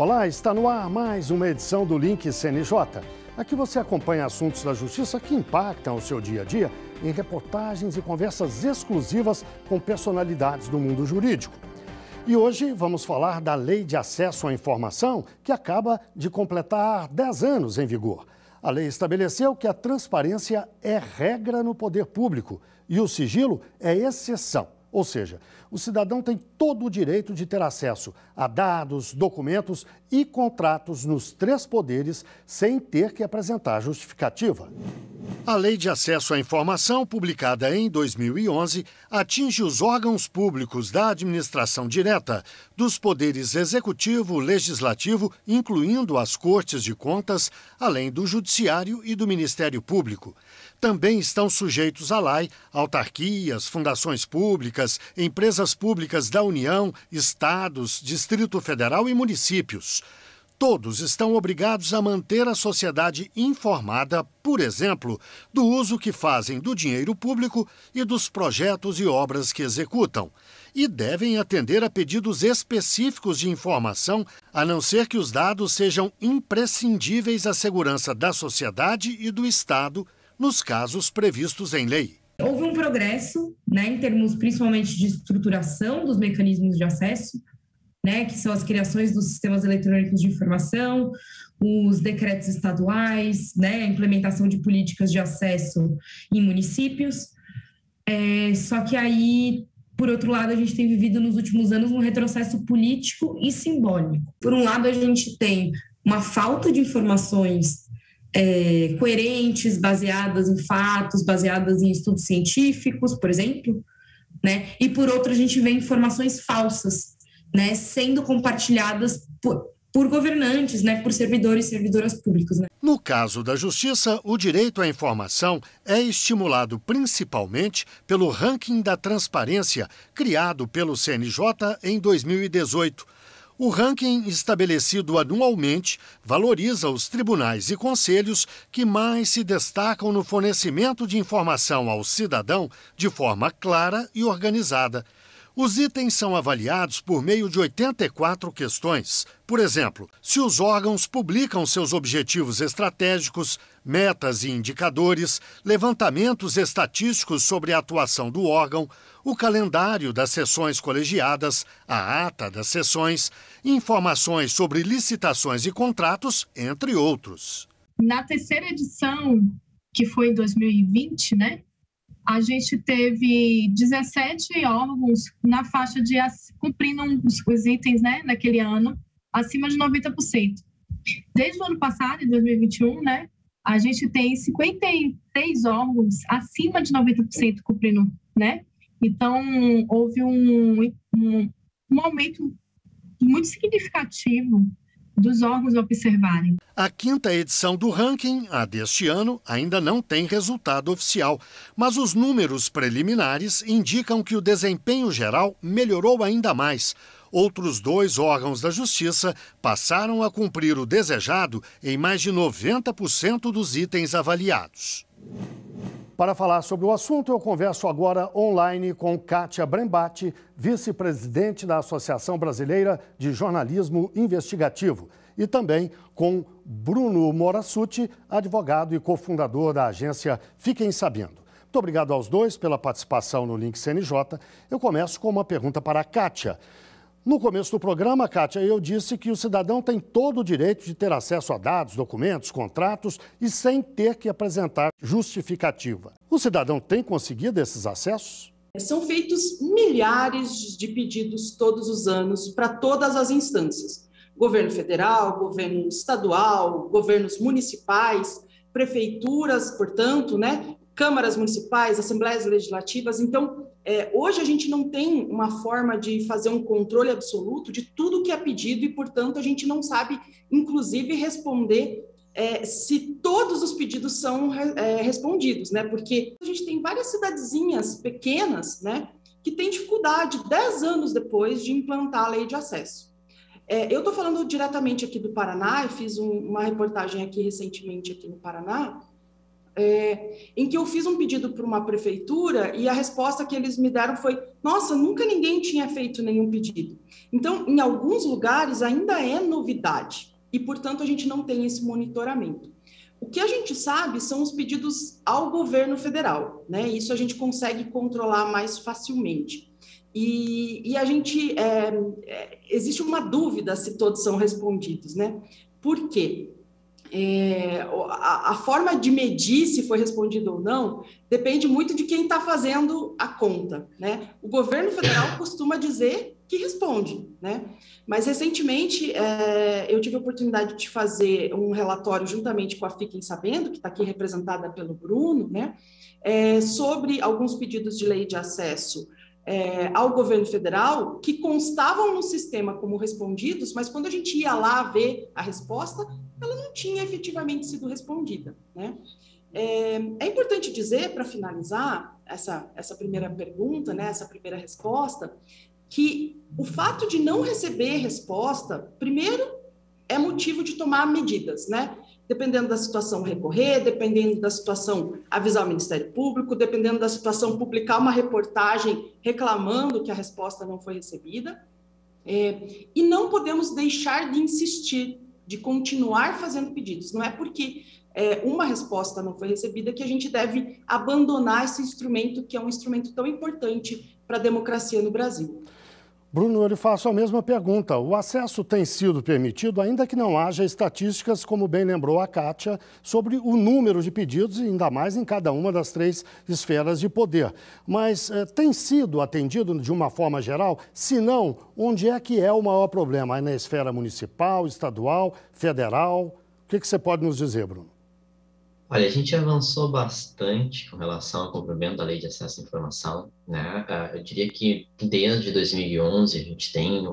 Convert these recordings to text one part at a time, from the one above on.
Olá, está no ar mais uma edição do Link CNJ. Aqui você acompanha assuntos da justiça que impactam o seu dia a dia em reportagens e conversas exclusivas com personalidades do mundo jurídico. E hoje vamos falar da Lei de Acesso à Informação, que acaba de completar 10 anos em vigor. A lei estabeleceu que a transparência é regra no poder público e o sigilo é exceção. Ou seja, o cidadão tem todo o direito de ter acesso a dados, documentos e contratos nos 3 poderes sem ter que apresentar justificativa. A Lei de Acesso à Informação, publicada em 2011, atinge os órgãos públicos da administração direta, dos poderes executivo, legislativo, incluindo as Cortes de Contas, além do Judiciário e do Ministério Público. Também estão sujeitos à lei autarquias, fundações públicas, empresas públicas da União, estados, Distrito Federal e municípios. Todos estão obrigados a manter a sociedade informada, por exemplo, do uso que fazem do dinheiro público e dos projetos e obras que executam. E devem atender a pedidos específicos de informação, a não ser que os dados sejam imprescindíveis à segurança da sociedade e do Estado, nos casos previstos em lei. Houve um progresso, em termos principalmente de estruturação dos mecanismos de acesso, que são as criações dos sistemas eletrônicos de informação, os decretos estaduais, a implementação de políticas de acesso em municípios. Só que aí, por outro lado, a gente tem vivido nos últimos anos um retrocesso político e simbólico. Por um lado, a gente tem uma falta de informações coerentes, baseadas em fatos, baseadas em estudos científicos, por exemplo, e por outro a gente vê informações falsas, sendo compartilhadas por governantes, por servidores e servidoras públicos. No caso da Justiça, o direito à informação é estimulado principalmente pelo Ranking da Transparência, criado pelo CNJ em 2018. O ranking, estabelecido anualmente, valoriza os tribunais e conselhos que mais se destacam no fornecimento de informação ao cidadão de forma clara e organizada. Os itens são avaliados por meio de 84 questões. Por exemplo, se os órgãos publicam seus objetivos estratégicos, metas e indicadores, levantamentos estatísticos sobre a atuação do órgão, o calendário das sessões colegiadas, a ata das sessões, informações sobre licitações e contratos, entre outros. Na terceira edição, que foi em 2020, a gente teve 17 órgãos na faixa de cumprindo os itens, naquele ano, acima de 90%. Desde o ano passado, em 2021, a gente tem 53 órgãos acima de 90% cumprindo, Então, houve um aumento muito significativo dos órgãos observarem. A 5ª edição do ranking, a deste ano, ainda não tem resultado oficial, mas os números preliminares indicam que o desempenho geral melhorou ainda mais. Outros 2 órgãos da Justiça passaram a cumprir o desejado em mais de 90% dos itens avaliados. Para falar sobre o assunto, eu converso agora online com Kátia Brembati, vice-presidente da Associação Brasileira de Jornalismo Investigativo, e também com Bruno Morassutti, advogado e cofundador da agência Fiquem Sabendo. Muito obrigado aos dois pela participação no Link CNJ. Eu começo com uma pergunta para a Kátia. No começo do programa, Kátia, eu disse que o cidadão tem todo o direito de ter acesso a dados, documentos, contratos e sem ter que apresentar justificativa. O cidadão tem conseguido esses acessos? São feitos milhares de pedidos todos os anos para todas as instâncias. Governo federal, governo estadual, governos municipais, prefeituras, portanto, câmaras municipais, assembleias legislativas. Então, hoje a gente não tem uma forma de fazer um controle absoluto de tudo que é pedido e, portanto, a gente não sabe, inclusive, responder se todos os pedidos são respondidos, Porque a gente tem várias cidadezinhas pequenas, que têm dificuldade, 10 anos depois, de implantar a lei de acesso. Eu estou falando diretamente aqui do Paraná, eu fiz uma reportagem aqui recentemente aqui no Paraná, em que eu fiz um pedido para uma prefeitura e a resposta que eles me deram foi: nossa, nunca ninguém tinha feito nenhum pedido. Então, em alguns lugares ainda é novidade e, portanto, a gente não tem esse monitoramento. O que a gente sabe são os pedidos ao governo federal, né? Isso a gente consegue controlar mais facilmente. E a gente, existe uma dúvida se todos são respondidos, né? Por quê? A forma de medir se foi respondido ou não depende muito de quem está fazendo a conta, né? O governo federal costuma dizer que responde, né? Mas recentemente eu tive a oportunidade de fazer um relatório juntamente com a Fiquem Sabendo, que está aqui representada pelo Bruno, né? Sobre alguns pedidos de lei de acesso ao governo federal que constavam no sistema como respondidos, mas quando a gente ia lá ver a resposta, ela não tinha efetivamente sido respondida, né? É importante dizer, para finalizar essa primeira pergunta, né, essa primeira resposta, que o fato de não receber resposta, primeiro, é motivo de tomar medidas, né? Dependendo da situação, recorrer, dependendo da situação, avisar o Ministério Público, dependendo da situação, publicar uma reportagem reclamando que a resposta não foi recebida. E não podemos deixar de insistir, de continuar fazendo pedidos. Não é porque uma resposta não foi recebida que a gente deve abandonar esse instrumento, que é um instrumento tão importante para a democracia no Brasil. Bruno, eu lhe faço a mesma pergunta. O acesso tem sido permitido, ainda que não haja estatísticas, como bem lembrou a Kátia, sobre o número de pedidos, e ainda mais em cada uma das 3 esferas de poder. Mas tem sido atendido de uma forma geral? Se não, onde é que é o maior problema? É na esfera municipal, estadual, federal? O que você pode nos dizer, Bruno? Olha, a gente avançou bastante com relação ao cumprimento da Lei de Acesso à Informação, né? Eu diria que desde 2011 a gente tem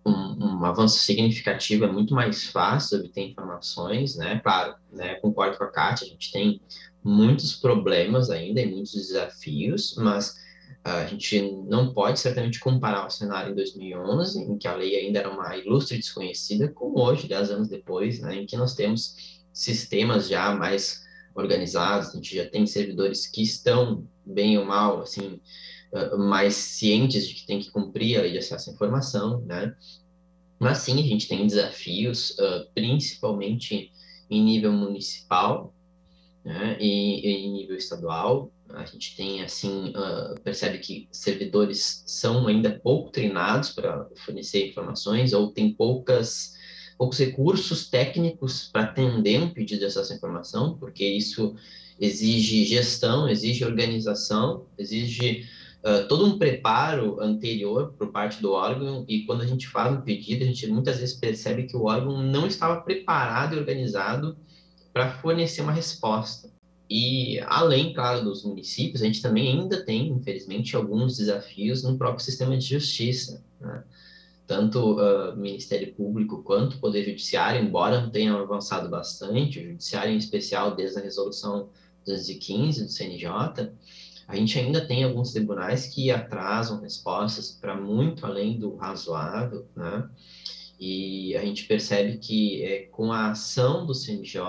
um avanço significativo, é muito mais fácil obter informações, né? Claro, né? Concordo com a Kátia, a gente tem muitos problemas ainda e muitos desafios, mas a gente não pode certamente comparar o cenário em 2011, em que a lei ainda era uma ilustre desconhecida, com hoje, 10 anos depois, né? Em que nós temos sistemas já mais organizados, a gente já tem servidores que estão, bem ou mal, assim, mais cientes de que tem que cumprir a lei de acesso à informação, né? Mas sim, a gente tem desafios, principalmente em nível municipal, né? E em nível estadual. A gente tem, assim, percebe que servidores são ainda pouco treinados para fornecer informações ou tem poucos recursos técnicos para atender um pedido de acesso à informação, porque isso exige gestão, exige organização, exige todo um preparo anterior por parte do órgão, e quando a gente faz um pedido, a gente muitas vezes percebe que o órgão não estava preparado e organizado para fornecer uma resposta. E além, claro, dos municípios, a gente também ainda tem, infelizmente, alguns desafios no próprio sistema de justiça, né? Tanto o Ministério Público quanto o Poder Judiciário, embora tenham avançado bastante, o Judiciário em especial, desde a resolução 215 do CNJ, a gente ainda tem alguns tribunais que atrasam respostas para muito além do razoável, né? E a gente percebe que com a ação do CNJ,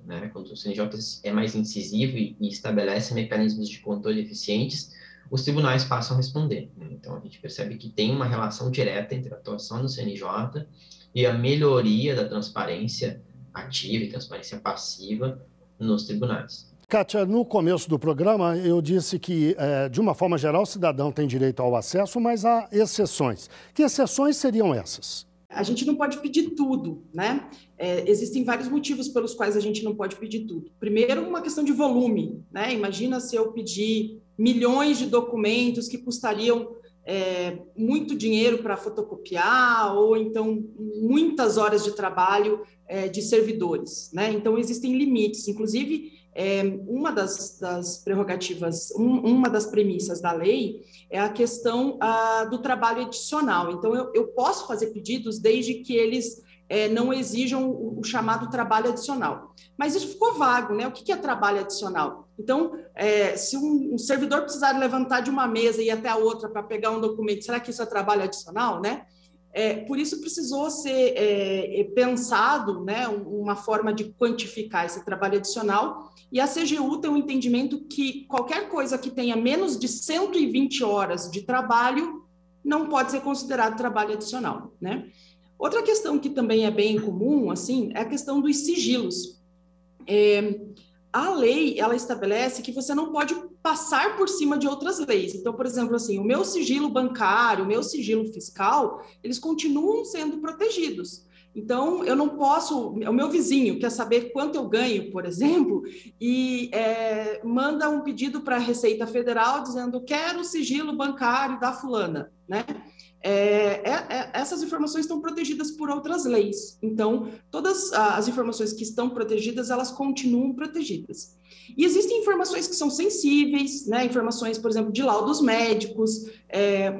né, quando o CNJ é mais incisivo e estabelece mecanismos de controle eficientes, os tribunais passam a responder, né? Então, a gente percebe que tem uma relação direta entre a atuação do CNJ e a melhoria da transparência ativa e transparência passiva nos tribunais. Kátia, no começo do programa eu disse que, de uma forma geral, o cidadão tem direito ao acesso, mas há exceções. Que exceções seriam essas? A gente não pode pedir tudo, né? Existem vários motivos pelos quais a gente não pode pedir tudo. Primeiro, uma questão de volume, né? Imagina se eu pedir milhões de documentos que custariam muito dinheiro para fotocopiar, ou então muitas horas de trabalho de servidores, né? Então, existem limites. Inclusive, uma das prerrogativas, uma das premissas da lei é a questão do trabalho adicional. Então, eu posso fazer pedidos desde que eles não exijam o chamado trabalho adicional. Mas isso ficou vago, né? O que é trabalho adicional? Então, se um servidor precisar levantar de uma mesa e ir até a outra para pegar um documento, será que isso é trabalho adicional, né? Por isso precisou ser pensado, né, uma forma de quantificar esse trabalho adicional, e a CGU tem um entendimento que qualquer coisa que tenha menos de 120 horas de trabalho não pode ser considerado trabalho adicional, né? Outra questão que também é bem comum, assim, é a questão dos sigilos. A lei, ela estabelece que você não pode passar por cima de outras leis. Então, por exemplo, assim, o meu sigilo bancário, o meu sigilo fiscal, eles continuam sendo protegidos. Então, eu não posso... O meu vizinho quer saber quanto eu ganho, por exemplo, e manda um pedido para a Receita Federal dizendo: quero o sigilo bancário da fulana, né? Essas informações estão protegidas por outras leis. Então, todas as informações que estão protegidas, elas continuam protegidas. E existem informações que são sensíveis, né? Informações, por exemplo, de laudos médicos,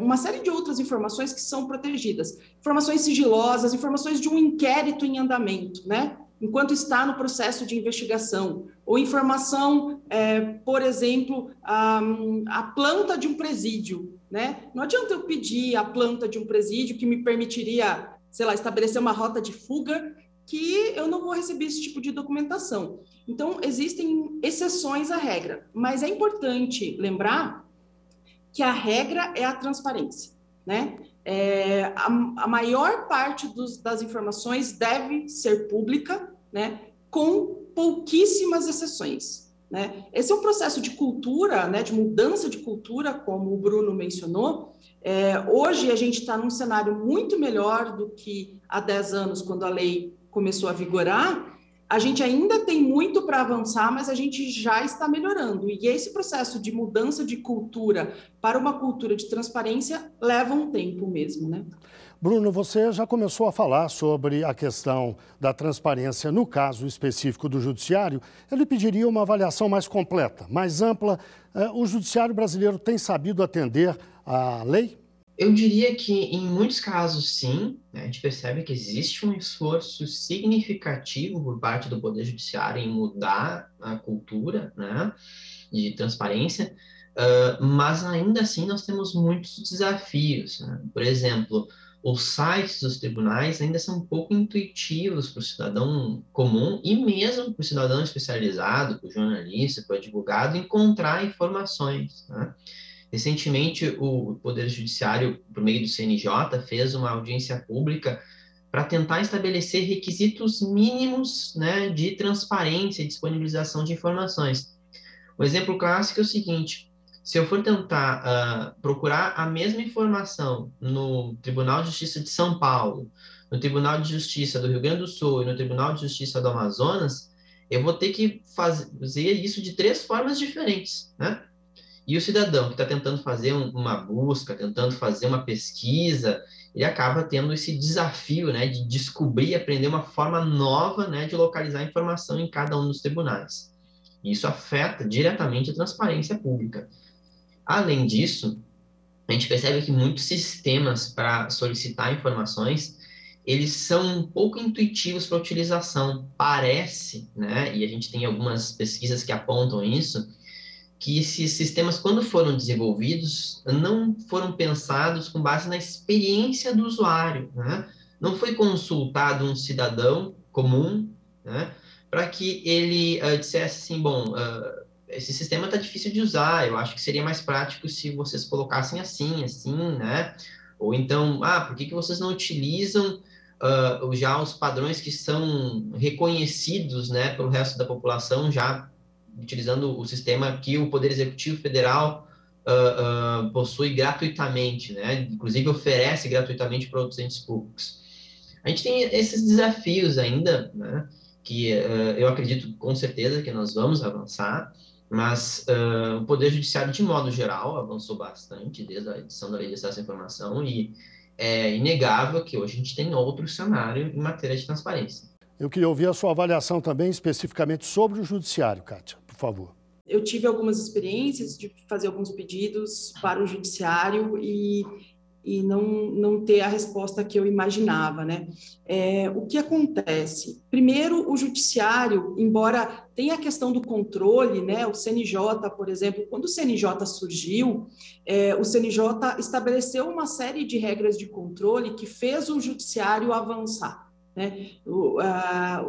uma série de outras informações que são protegidas. Informações sigilosas, informações de um inquérito em andamento, né? Enquanto está no processo de investigação, ou informação, por exemplo, a planta de um presídio, né? Não adianta eu pedir a planta de um presídio que me permitiria, sei lá, estabelecer uma rota de fuga, que eu não vou receber esse tipo de documentação. Então, existem exceções à regra, mas é importante lembrar que a regra é a transparência, né? A maior parte das informações deve ser pública, né? Com pouquíssimas exceções, né? Esse é um processo de cultura, né? De mudança de cultura, como o Bruno mencionou. Hoje a gente está num cenário muito melhor do que há 10 anos, quando a lei começou a vigorar. A gente ainda tem muito para avançar, mas a gente já está melhorando. E esse processo de mudança de cultura para uma cultura de transparência leva um tempo mesmo, né? Bruno, você já começou a falar sobre a questão da transparência no caso específico do Judiciário. Ele pediria uma avaliação mais completa, mais ampla. O Judiciário brasileiro tem sabido atender à lei? Eu diria que, em muitos casos, sim, né? A gente percebe que existe um esforço significativo por parte do Poder Judiciário em mudar a cultura, né, de transparência, mas ainda assim nós temos muitos desafios, né? Por exemplo, os sites dos tribunais ainda são um pouco intuitivos para o cidadão comum e mesmo para o cidadão especializado, para o jornalista, para o advogado, encontrar informações, né? Recentemente, o Poder Judiciário, por meio do CNJ, fez uma audiência pública para tentar estabelecer requisitos mínimos, né, de transparência e disponibilização de informações. Um exemplo clássico é o seguinte: se eu for tentar procurar a mesma informação no Tribunal de Justiça de São Paulo, no Tribunal de Justiça do Rio Grande do Sul e no Tribunal de Justiça do Amazonas, eu vou ter que fazer isso de 3 formas diferentes, né? E o cidadão que está tentando fazer uma busca, tentando fazer uma pesquisa, ele acaba tendo esse desafio, né, de descobrir e aprender uma forma nova, né, de localizar a informação em cada um dos tribunais. Isso afeta diretamente a transparência pública. Além disso, a gente percebe que muitos sistemas para solicitar informações, eles são um pouco intuitivos para a utilização. Parece, né, e a gente tem algumas pesquisas que apontam isso, que esses sistemas, quando foram desenvolvidos, não foram pensados com base na experiência do usuário, né? Não foi consultado um cidadão comum, né, para que ele dissesse assim: bom, esse sistema está difícil de usar, eu acho que seria mais prático se vocês colocassem assim, né? Ou então, por que vocês não utilizam já os padrões que são reconhecidos, né, pelo resto da população, já utilizando o sistema que o Poder Executivo Federal possui gratuitamente, né? Inclusive oferece gratuitamente para outros entes públicos. A gente tem esses desafios ainda, né, que eu acredito com certeza que nós vamos avançar, mas o Poder Judiciário, de modo geral, avançou bastante desde a edição da Lei de Acesso à Informação, e é inegável que hoje a gente tem outro cenário em matéria de transparência. Eu queria ouvir a sua avaliação também, especificamente sobre o Judiciário, Kátia, por favor. Eu tive algumas experiências de fazer alguns pedidos para o Judiciário e e não ter a resposta que eu imaginava, né? O que acontece? Primeiro, o judiciário, embora tenha a questão do controle, né? O CNJ, por exemplo, quando o CNJ surgiu, o CNJ estabeleceu uma série de regras de controle que fez o judiciário avançar. Né?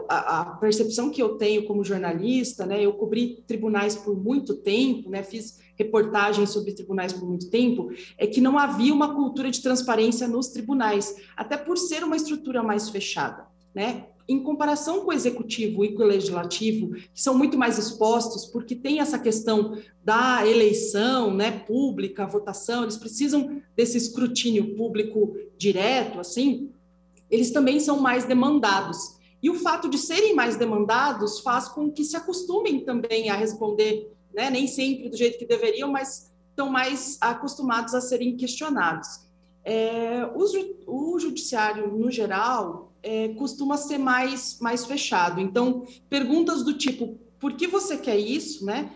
A percepção que eu tenho como jornalista, né, eu cobri tribunais por muito tempo, né, fiz reportagens sobre tribunais por muito tempo, é que não havia uma cultura de transparência nos tribunais, até por ser uma estrutura mais fechada, né? Em comparação com o executivo e com o legislativo, que são muito mais expostos, porque tem essa questão da eleição, né, pública, a votação, eles precisam desse escrutínio público direto, assim, eles também são mais demandados. E o fato de serem mais demandados faz com que se acostumem também a responder, né? Nem sempre do jeito que deveriam, mas estão mais acostumados a serem questionados. O judiciário, no geral, costuma ser mais fechado. Então, perguntas do tipo, por que você quer isso, né?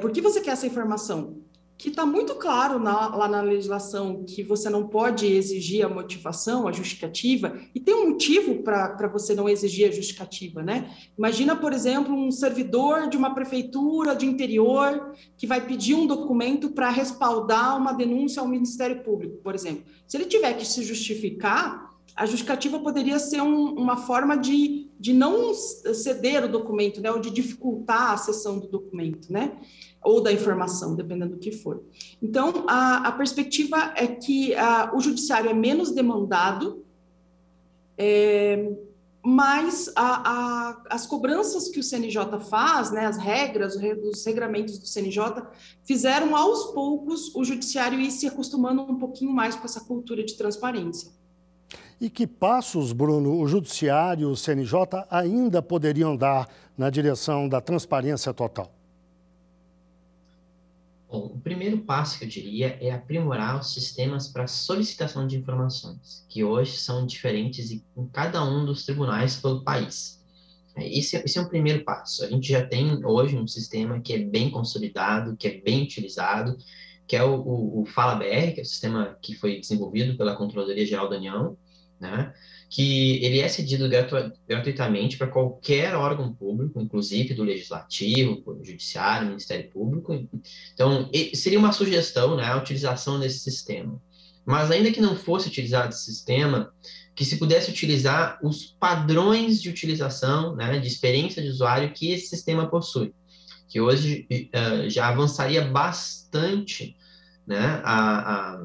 Por que você quer essa informação? Que está muito claro lá na legislação que você não pode exigir a motivação, a justificativa, e tem um motivo para você não exigir a justificativa, né? Imagina, por exemplo, um servidor de uma prefeitura de interior que vai pedir um documento para respaldar uma denúncia ao Ministério Público, por exemplo. Se ele tiver que se justificar, a justificativa poderia ser uma forma de não ceder o documento, né? Ou de dificultar a acessão do documento, né? Ou da informação, dependendo do que for. Então, a perspectiva é que o judiciário é menos demandado, mas as cobranças que o CNJ faz, né, as regras, os regramentos do CNJ, fizeram aos poucos o judiciário ir se acostumando um pouquinho mais com essa cultura de transparência. E que passos, Bruno, o judiciário e o CNJ ainda poderiam dar na direção da transparência total? Bom, o primeiro passo que eu diria é aprimorar os sistemas para solicitação de informações, que hoje são diferentes em cada um dos tribunais pelo país. Esse é um primeiro passo. A gente já tem hoje um sistema que é bem consolidado, que é bem utilizado, que é o FalaBR, que é o sistema que foi desenvolvido pela Controladoria Geral da União, né? Que ele é cedido gratuitamente para qualquer órgão público, inclusive do Legislativo, do Judiciário, Ministério Público. Então, seria uma sugestão, né, a utilização desse sistema. Mas ainda que não fosse utilizado esse sistema, que se pudesse utilizar os padrões de utilização, né, de experiência de usuário que esse sistema possui, que hoje já avançaria bastante, né, a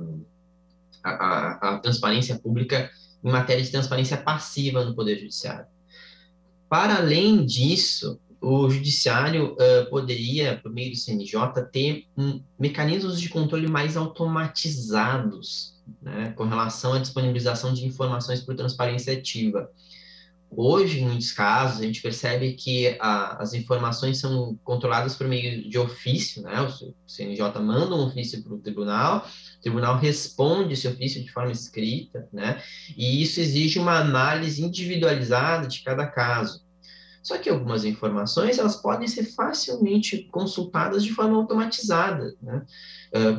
transparência pública em matéria de transparência passiva no Poder Judiciário. Para além disso, o Judiciário poderia, por meio do CNJ, ter mecanismos de controle mais automatizados, né, com relação à disponibilização de informações por transparência ativa. Hoje, em muitos casos, a gente percebe que as informações são controladas por meio de ofício, né? O CNJ manda um ofício para o tribunal responde esse ofício de forma escrita, né? E isso exige uma análise individualizada de cada caso. Só que algumas informações, elas podem ser facilmente consultadas de forma automatizada, né?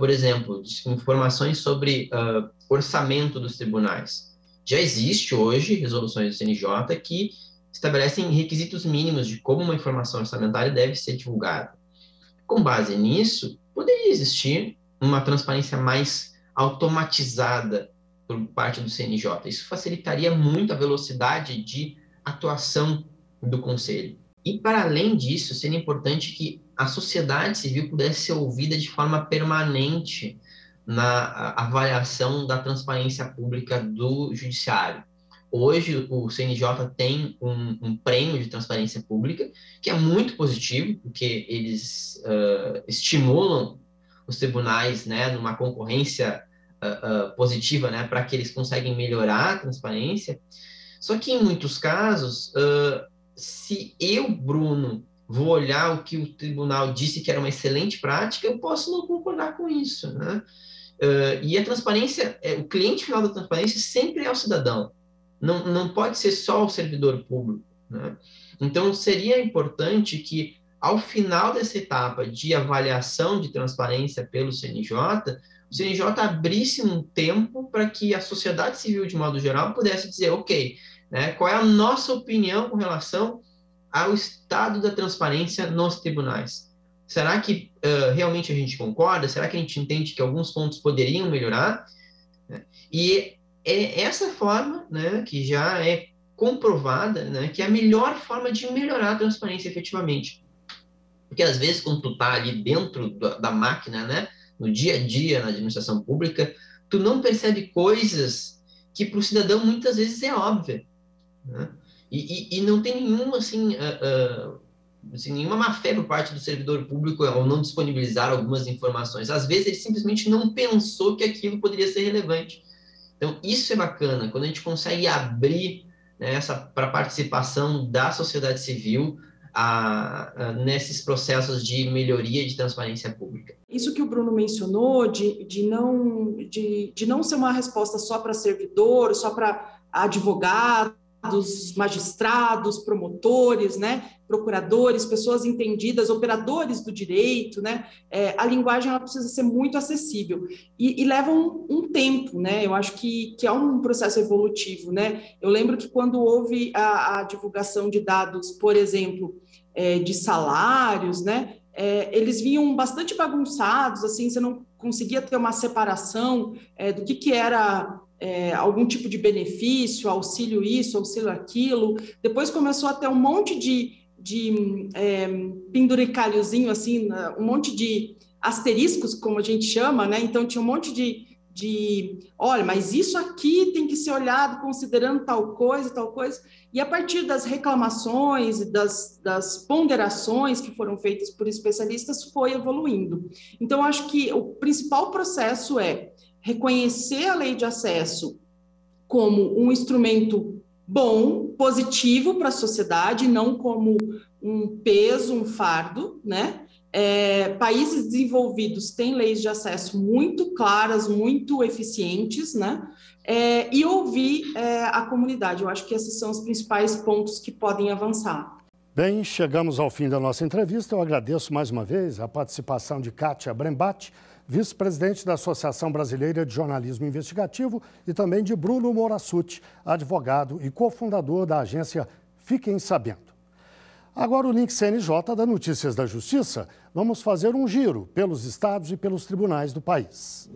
Por exemplo, informações sobre orçamento dos tribunais. Já existe hoje resoluções do CNJ que estabelecem requisitos mínimos de como uma informação orçamentária deve ser divulgada. Com base nisso, poderia existir uma transparência mais automatizada por parte do CNJ. Isso facilitaria muito a velocidade de atuação do Conselho. E, para além disso, seria importante que a sociedade civil pudesse ser ouvida de forma permanente na avaliação da transparência pública do Judiciário. Hoje, o CNJ tem um prêmio de transparência pública, que é muito positivo, porque eles estimulam os tribunais, né, numa concorrência positiva, né, para que eles conseguem melhorar a transparência. Só que, em muitos casos, se eu, Bruno, vou olhar o que o tribunal disse que era uma excelente prática, eu posso não concordar com isso, né? E a transparência, o cliente final da transparência sempre é o cidadão, não pode ser só o servidor público, né? Então, seria importante que ao final dessa etapa de avaliação de transparência pelo CNJ, o CNJ abrisse um tempo para que a sociedade civil, de modo geral, pudesse dizer, ok, né, qual é a nossa opinião com relação ao estado da transparência nos tribunais? Será que realmente a gente concorda? Será que a gente entende que alguns pontos poderiam melhorar? E é essa forma, né, que já é comprovada, né, que é a melhor forma de melhorar a transparência efetivamente. Porque às vezes quando tu tá ali dentro da máquina, né, no dia a dia, na administração pública, tu não percebe coisas que para o cidadão muitas vezes é óbvia, né? E não tem nenhum, assim, nenhuma má fé por parte do servidor público ao não disponibilizar algumas informações. Às vezes ele simplesmente não pensou que aquilo poderia ser relevante. Então isso é bacana, quando a gente consegue abrir, né, para a participação da sociedade civil nesses processos de melhoria de transparência pública. Isso que o Bruno mencionou, de não ser uma resposta só para servidor, só para advogados, magistrados, promotores, né, procuradores, pessoas entendidas, operadores do direito, né, a linguagem ela precisa ser muito acessível e leva um tempo, né, eu acho que é um processo evolutivo, né, eu lembro que quando houve a divulgação de dados, por exemplo, de salários, né, eles vinham bastante bagunçados, assim, você não conseguia ter uma separação do que era algum tipo de benefício, auxílio isso, auxílio aquilo. Depois começou a ter um monte de penduricalhozinho, assim, um monte de asteriscos, como a gente chama, né? Então tinha um monte olha, mas isso aqui tem que ser olhado considerando tal coisa, e a partir das reclamações e das ponderações que foram feitas por especialistas foi evoluindo. Então, acho que o principal processo é reconhecer a lei de acesso como um instrumento bom, positivo para a sociedade, não como um peso, um fardo, né? Países desenvolvidos têm leis de acesso muito claras, muito eficientes, né? E ouvir a comunidade. Eu acho que esses são os principais pontos que podem avançar. Bem, chegamos ao fim da nossa entrevista. Eu agradeço mais uma vez a participação de Kátia Brembati, vice-presidente da Associação Brasileira de Jornalismo Investigativo, e também de Bruno Morassutti, advogado e cofundador da agência Fiquem Sabendo. Agora o link CNJ da Notícias da Justiça. Vamos fazer um giro pelos estados e pelos tribunais do país.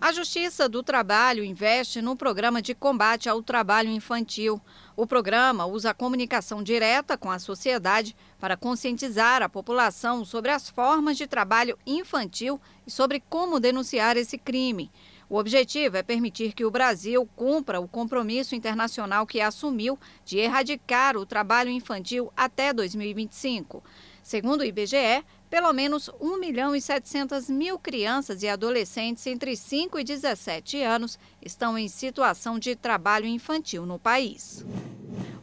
A Justiça do Trabalho investe no programa de combate ao trabalho infantil. O programa usa a comunicação direta com a sociedade para conscientizar a população sobre as formas de trabalho infantil e sobre como denunciar esse crime. O objetivo é permitir que o Brasil cumpra o compromisso internacional que assumiu de erradicar o trabalho infantil até 2025. Segundo o IBGE, pelo menos 1.700.000 crianças e adolescentes entre 5 e 17 anos estão em situação de trabalho infantil no país.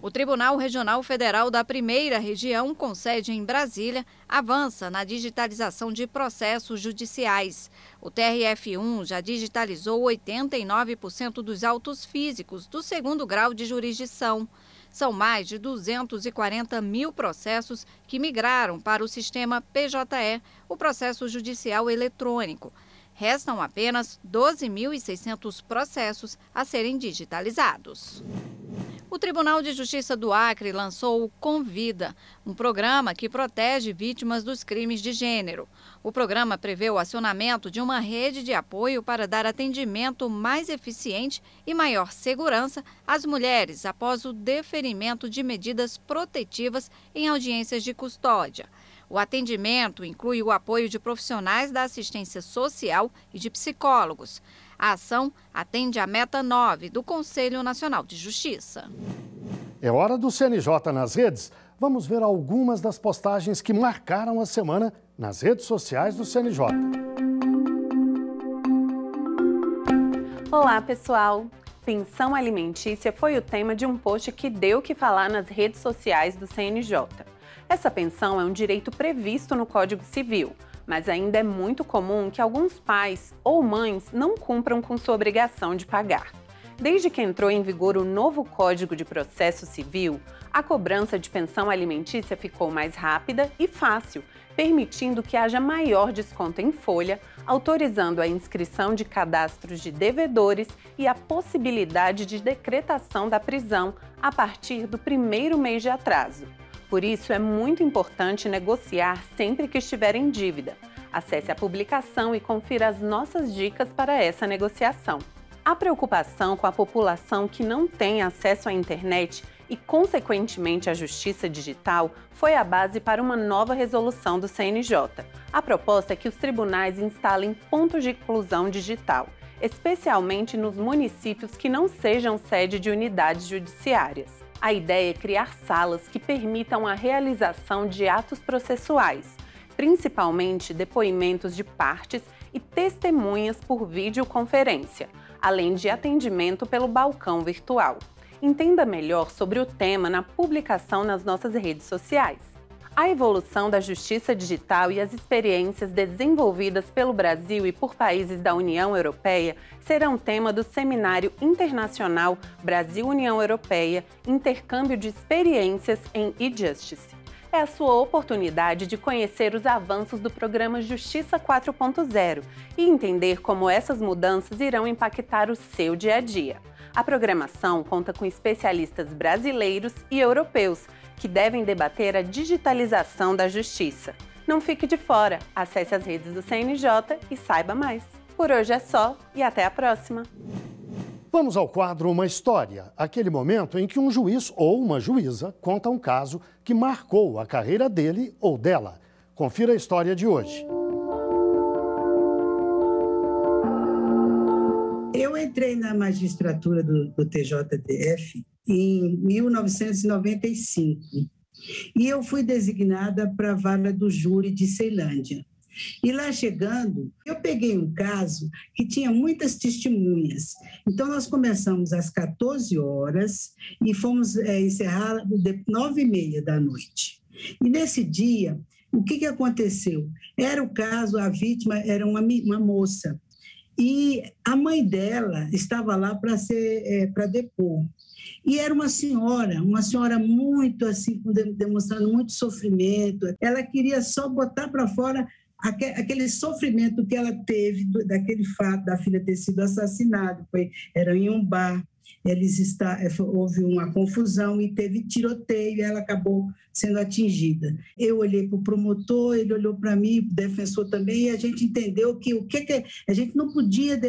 O Tribunal Regional Federal da Primeira Região, com sede em Brasília, avança na digitalização de processos judiciais. O TRF1 já digitalizou 89% dos autos físicos do segundo grau de jurisdição. São mais de 240.000 processos que migraram para o sistema PJE, o processo judicial eletrônico. Restam apenas 12.600 processos a serem digitalizados. O Tribunal de Justiça do Acre lançou o Convida, um programa que protege vítimas dos crimes de gênero. O programa prevê o acionamento de uma rede de apoio para dar atendimento mais eficiente e maior segurança às mulheres após o deferimento de medidas protetivas em audiências de custódia. O atendimento inclui o apoio de profissionais da assistência social e de psicólogos. A ação atende à meta 9 do Conselho Nacional de Justiça. É hora do CNJ nas redes. Vamos ver algumas das postagens que marcaram a semana nas redes sociais do CNJ. Olá, pessoal! Pensão alimentícia foi o tema de um post que deu o que falar nas redes sociais do CNJ. Essa pensão é um direito previsto no Código Civil, mas ainda é muito comum que alguns pais ou mães não cumpram com sua obrigação de pagar. Desde que entrou em vigor o novo Código de Processo Civil, a cobrança de pensão alimentícia ficou mais rápida e fácil, permitindo que haja maior desconto em folha, autorizando a inscrição de cadastros de devedores e a possibilidade de decretação da prisão a partir do primeiro mês de atraso. Por isso, é muito importante negociar sempre que estiver em dívida. Acesse a publicação e confira as nossas dicas para essa negociação. A preocupação com a população que não tem acesso à internet e, consequentemente, à justiça digital foi a base para uma nova resolução do CNJ. A proposta é que os tribunais instalem pontos de inclusão digital, especialmente nos municípios que não sejam sede de unidades judiciárias. A ideia é criar salas que permitam a realização de atos processuais, principalmente depoimentos de partes e testemunhas por videoconferência, além de atendimento pelo balcão virtual. Entenda melhor sobre o tema na publicação nas nossas redes sociais. A evolução da justiça digital e as experiências desenvolvidas pelo Brasil e por países da União Europeia serão tema do Seminário Internacional Brasil-União Europeia – Intercâmbio de Experiências em e-Justice. É a sua oportunidade de conhecer os avanços do programa Justiça 4.0 e entender como essas mudanças irão impactar o seu dia a dia. A programação conta com especialistas brasileiros e europeus que devem debater a digitalização da justiça. Não fique de fora, acesse as redes do CNJ e saiba mais. Por hoje é só e até a próxima! Vamos ao quadro Uma História, aquele momento em que um juiz ou uma juíza conta um caso que marcou a carreira dele ou dela. Confira a história de hoje. Eu entrei na magistratura do TJDF em 1995 e eu fui designada para a vara do júri de Ceilândia. E lá chegando, eu peguei um caso que tinha muitas testemunhas. Então, nós começamos às 14 horas e fomos encerrar às 9h30 da noite. E nesse dia, o que aconteceu? Era o caso, a vítima era uma moça. E a mãe dela estava lá para depor. E era uma senhora muito assim, demonstrando muito sofrimento. Ela queria só botar para fora aquele sofrimento que ela teve daquele fato da filha ter sido assassinada. Era em um bar, houve uma confusão e teve tiroteio e ela acabou sendo atingida. Eu olhei para o promotor, ele olhou para mim, o defensor também, e a gente entendeu que a gente não podia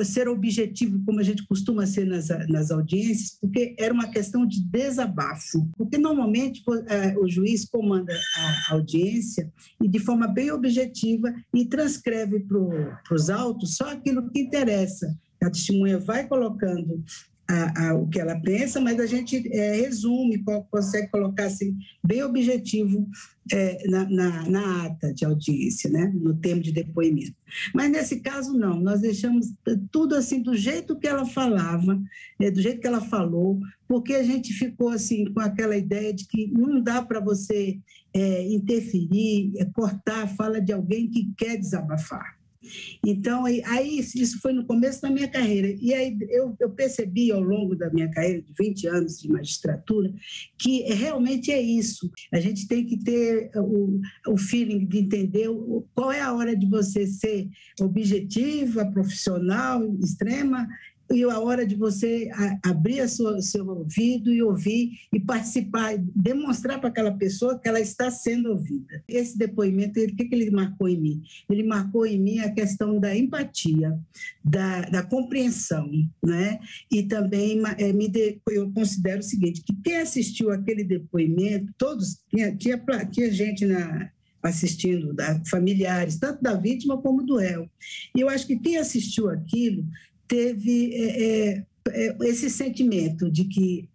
ser objetivo como a gente costuma ser nas audiências, porque era uma questão de desabafo. Porque normalmente o juiz comanda a audiência e de forma bem objetiva e transcreve para os autos só aquilo que interessa. A testemunha vai colocando o que ela pensa, mas a gente resume, consegue colocar assim, bem objetivo na ata de audiência, né? No termo de depoimento. Mas nesse caso, não, nós deixamos tudo assim do jeito que ela falava, do jeito que ela falou, porque a gente ficou assim com aquela ideia de que não dá para você interferir, cortar a fala de alguém que quer desabafar. Então, aí isso foi no começo da minha carreira. E aí eu percebi ao longo da minha carreira, de 20 anos de magistratura, que realmente é isso. A gente tem que ter o feeling de entender qual é a hora de você ser objetiva, profissional, extrema, e a hora de você abrir seu ouvido e ouvir e participar, demonstrar para aquela pessoa que ela está sendo ouvida. Esse depoimento, o que ele marcou em mim? Ele marcou em mim a questão da empatia, da compreensão, né? E também eu considero o seguinte, que quem assistiu aquele depoimento, todos, tinha gente assistindo, familiares, tanto da vítima como do réu. E eu acho que quem assistiu aquilo teve esse sentimento de que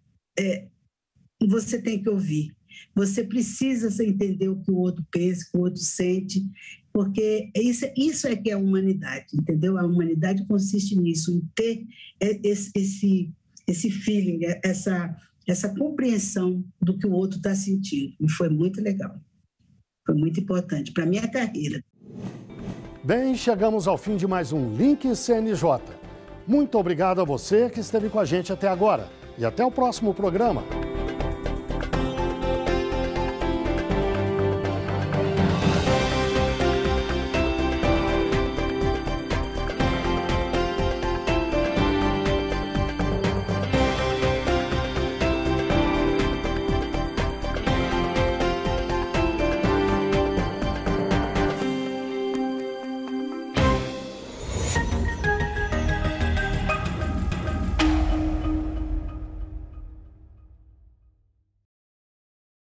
você tem que ouvir, você precisa entender o que o outro pensa, o que o outro sente, porque isso é que é a humanidade, entendeu? A humanidade consiste nisso, em ter esse feeling, essa compreensão do que o outro está sentindo. E foi muito legal, foi muito importante para a minha carreira. Bem, chegamos ao fim de mais um Link CNJ. Muito obrigado a você que esteve com a gente até agora. E até o próximo programa.